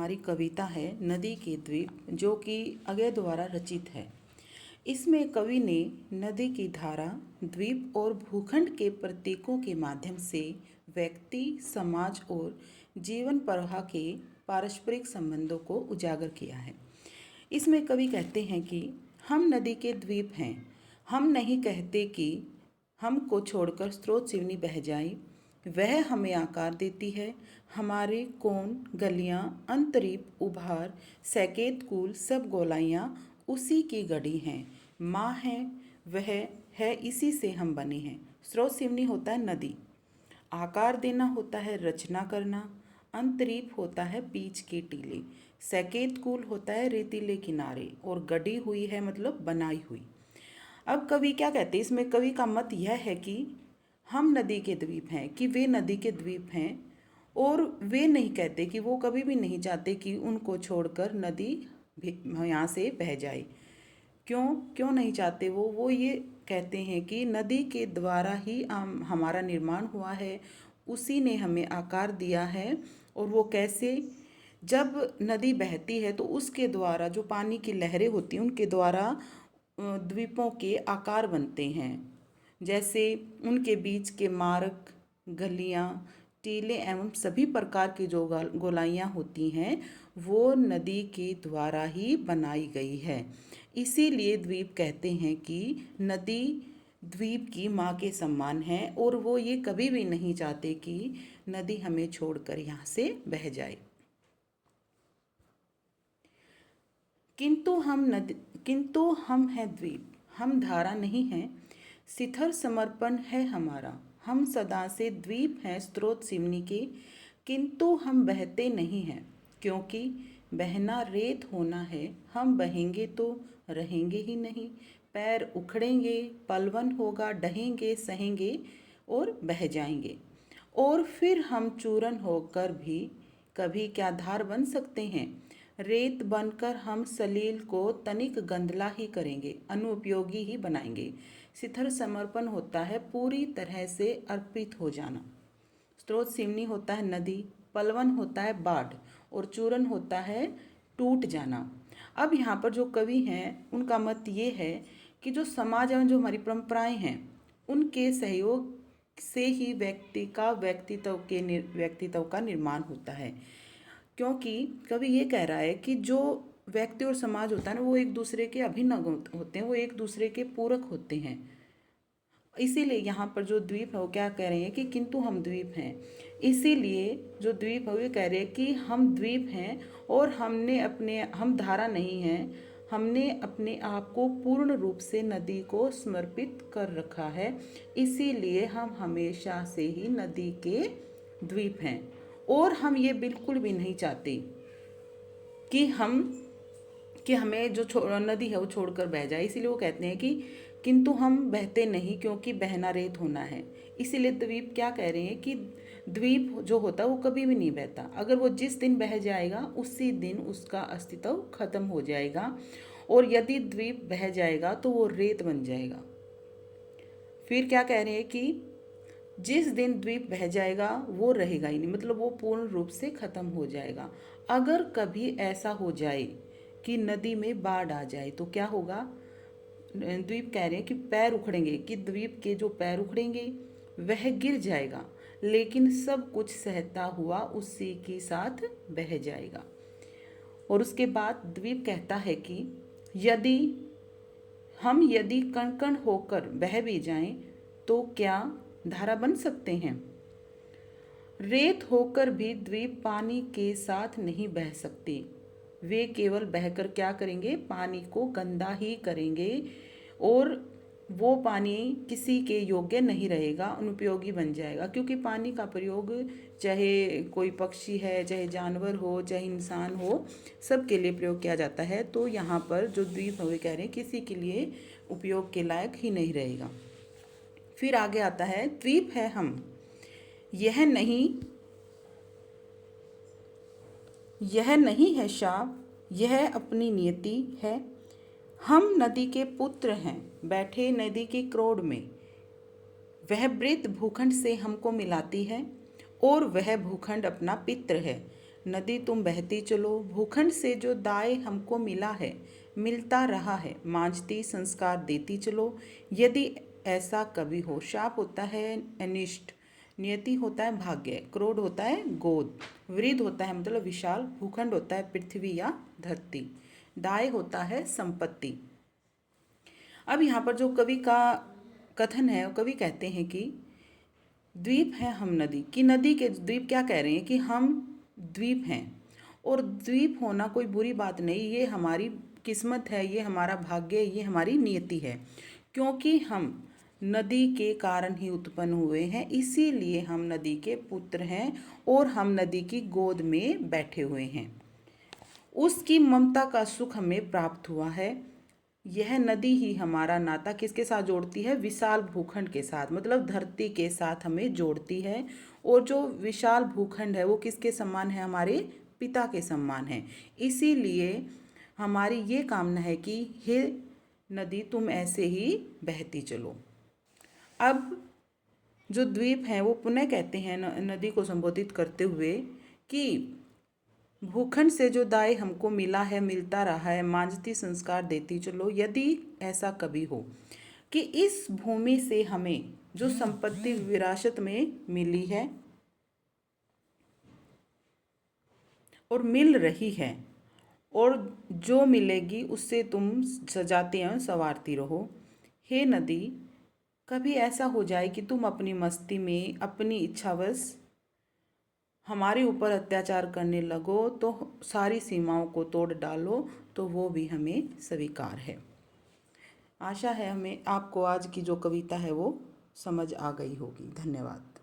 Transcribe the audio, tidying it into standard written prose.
हमारी कविता है नदी के द्वीप, जो कि अगय द्वारा रचित है। इसमें कवि ने नदी की धारा, द्वीप और भूखंड के प्रतीकों के माध्यम से व्यक्ति, समाज और जीवन प्रवाह के पारस्परिक संबंधों को उजागर किया है। इसमें कवि कहते हैं कि हम नदी के द्वीप हैं। हम नहीं कहते कि हमको छोड़कर स्रोत सिवनी बह जाए। वह हमें आकार देती है। हमारे कोण, गलियां, अंतरीप, उभार, सैकेत कूल सब गोलाइयाँ उसी की गढ़ी हैं। माँ है, वह है, इसी से हम बने हैं। स्रोत सिवनी होता है नदी, आकार देना होता है रचना करना, अंतरीप होता है बीच के टीले, सैकेत कूल होता है रेतीले किनारे, और गढ़ी हुई है मतलब बनाई हुई। अब कवि क्या कहते हैं, इसमें कवि का मत यह है कि हम नदी के द्वीप हैं, कि वे नदी के द्वीप हैं, और वे नहीं कहते कि वो कभी भी नहीं चाहते कि उनको छोड़कर नदी यहाँ से बह जाए। क्यों क्यों नहीं चाहते वो ये कहते हैं कि नदी के द्वारा ही हमारा निर्माण हुआ है, उसी ने हमें आकार दिया है। और वो कैसे, जब नदी बहती है तो उसके द्वारा जो पानी की लहरें होती हैं उनके द्वारा द्वीपों के आकार बनते हैं। जैसे उनके बीच के मार्ग, गलियां, टीले एवं सभी प्रकार की जो गोलाइयाँ होती हैं वो नदी के द्वारा ही बनाई गई है। इसीलिए द्वीप कहते हैं कि नदी द्वीप की माँ के समान है, और वो ये कभी भी नहीं चाहते कि नदी हमें छोड़कर यहाँ से बह जाए। किंतु हम हैं द्वीप, हम धारा नहीं हैं, शिथिल समर्पण है हमारा। हम सदा से द्वीप हैं स्रोत सिवनी के, किंतु हम बहते नहीं हैं, क्योंकि बहना रेत होना है। हम बहेंगे तो रहेंगे ही नहीं, पैर उखड़ेंगे, पलवन होगा, डहेंगे, सहेंगे और बह जाएंगे। और फिर हम चूरन होकर भी कभी क्या धार बन सकते हैं। रेत बनकर हम सलील को तनिक गंदला ही करेंगे, अनुपयोगी ही बनाएंगे। शिथिल समर्पण होता है पूरी तरह से अर्पित हो जाना। स्रोत सिवनी होता है नदी, पलवन होता है बाढ़, और चूरन होता है टूट जाना। अब यहाँ पर जो कवि हैं उनका मत ये है कि जो समाज एवं जो हमारी परंपराएं हैं उनके सहयोग से ही व्यक्तित्व का निर्माण होता है। क्योंकि कवि ये कह रहा है कि जो व्यक्ति और समाज होता है ना, वो एक दूसरे के अभिन्न होते हैं, वो एक दूसरे के पूरक होते हैं। इसीलिए यहाँ पर जो द्वीप है वो क्या कह रहे हैं कि किंतु हम द्वीप हैं। इसीलिए जो द्वीप है वो कह रहे हैं कि हम द्वीप हैं, और हम धारा नहीं हैं। हमने अपने आप को पूर्ण रूप से नदी को समर्पित कर रखा है। इसीलिए हम हमेशा से ही नदी के द्वीप हैं, और हम ये बिल्कुल भी नहीं चाहते कि हमें जो नदी है वो छोड़कर बह जाए। इसीलिए वो कहते हैं कि किंतु हम बहते नहीं, क्योंकि बहना रेत होना है। इसीलिए द्वीप क्या कह रहे हैं कि द्वीप जो होता है वो कभी भी नहीं बहता। अगर वो जिस दिन बह जाएगा उसी दिन उसका अस्तित्व खत्म हो जाएगा, और यदि द्वीप बह जाएगा तो वो रेत बन जाएगा। फिर क्या कह रहे हैं कि जिस दिन द्वीप बह जाएगा वो रहेगा ही नहीं, मतलब वो पूर्ण रूप से खत्म हो जाएगा। अगर कभी ऐसा हो जाए कि नदी में बाढ़ आ जाए तो क्या होगा, द्वीप कह रहे हैं कि पैर उखड़ेंगे, कि द्वीप के जो पैर उखड़ेंगे वह गिर जाएगा, लेकिन सब कुछ सहता हुआ उसी के साथ बह जाएगा। और उसके बाद द्वीप कहता है कि यदि कण कण होकर बह भी जाएं तो क्या धारा बन सकते हैं। रेत होकर भी द्वीप पानी के साथ नहीं बह सकते। वे केवल बहकर क्या करेंगे, पानी को गंदा ही करेंगे, और वो पानी किसी के योग्य नहीं रहेगा, अनुपयोगी बन जाएगा। क्योंकि पानी का प्रयोग चाहे कोई पक्षी है, चाहे जानवर हो, चाहे इंसान हो, सबके लिए प्रयोग किया जाता है। तो यहाँ पर जो द्वीप है वे कह रहे हैं किसी के लिए उपयोग के लायक ही नहीं रहेगा। फिर आगे आता है द्वीप है हम, यह नहीं है शाप, यह अपनी नियति है। हम नदी के पुत्र हैं, बैठे नदी की क्रोड़ में। वह वृत्त भूखंड से हमको मिलाती है, और वह भूखंड अपना पित्र है। नदी तुम बहती चलो, भूखंड से जो दाय हमको मिला है मिलता रहा है, मांझती संस्कार देती चलो, यदि ऐसा कभी हो। शाप होता है अनिष्ट, नियति होता है भाग्य, क्रोध होता है गोद, वृद्ध होता है मतलब विशाल, भूखंड होता है पृथ्वी या धरती, दाय होता है संपत्ति। अब यहाँ पर जो कवि का कथन है, कवि कहते हैं कि द्वीप है हम नदी, कि नदी के द्वीप क्या कह रहे हैं कि हम द्वीप हैं, और द्वीप होना कोई बुरी बात नहीं, ये हमारी किस्मत है, ये हमारा भाग्य है, ये हमारी नियति है, क्योंकि हम नदी के कारण ही उत्पन्न हुए हैं, इसीलिए हम नदी के पुत्र हैं और हम नदी की गोद में बैठे हुए हैं। उसकी ममता का सुख हमें प्राप्त हुआ है। यह नदी ही हमारा नाता किसके साथ जोड़ती है? विशाल भूखंड के साथ, मतलब धरती के साथ हमें जोड़ती है। और जो विशाल भूखंड है वो किसके समान है? हमारे पिता के समान है। इसीलिए हमारी ये कामना है कि हे नदी तुम ऐसे ही बहती चलो। अब जो द्वीप हैं वो पुनः कहते हैं नदी को संबोधित करते हुए कि भूखंड से जो दाय हमको मिला है मिलता रहा है, मांझती संस्कार देती चलो, यदि ऐसा कभी हो कि इस भूमि से हमें जो संपत्ति विरासत में मिली है और मिल रही है और जो मिलेगी उससे तुम सजाती एवं संवारती रहो। हे नदी, कभी ऐसा हो जाए कि तुम अपनी मस्ती में अपनी इच्छावश हमारे ऊपर अत्याचार करने लगो, तो सारी सीमाओं को तोड़ डालो, तो वो भी हमें स्वीकार है। आशा है हमें आपको आज की जो कविता है वो समझ आ गई होगी। धन्यवाद।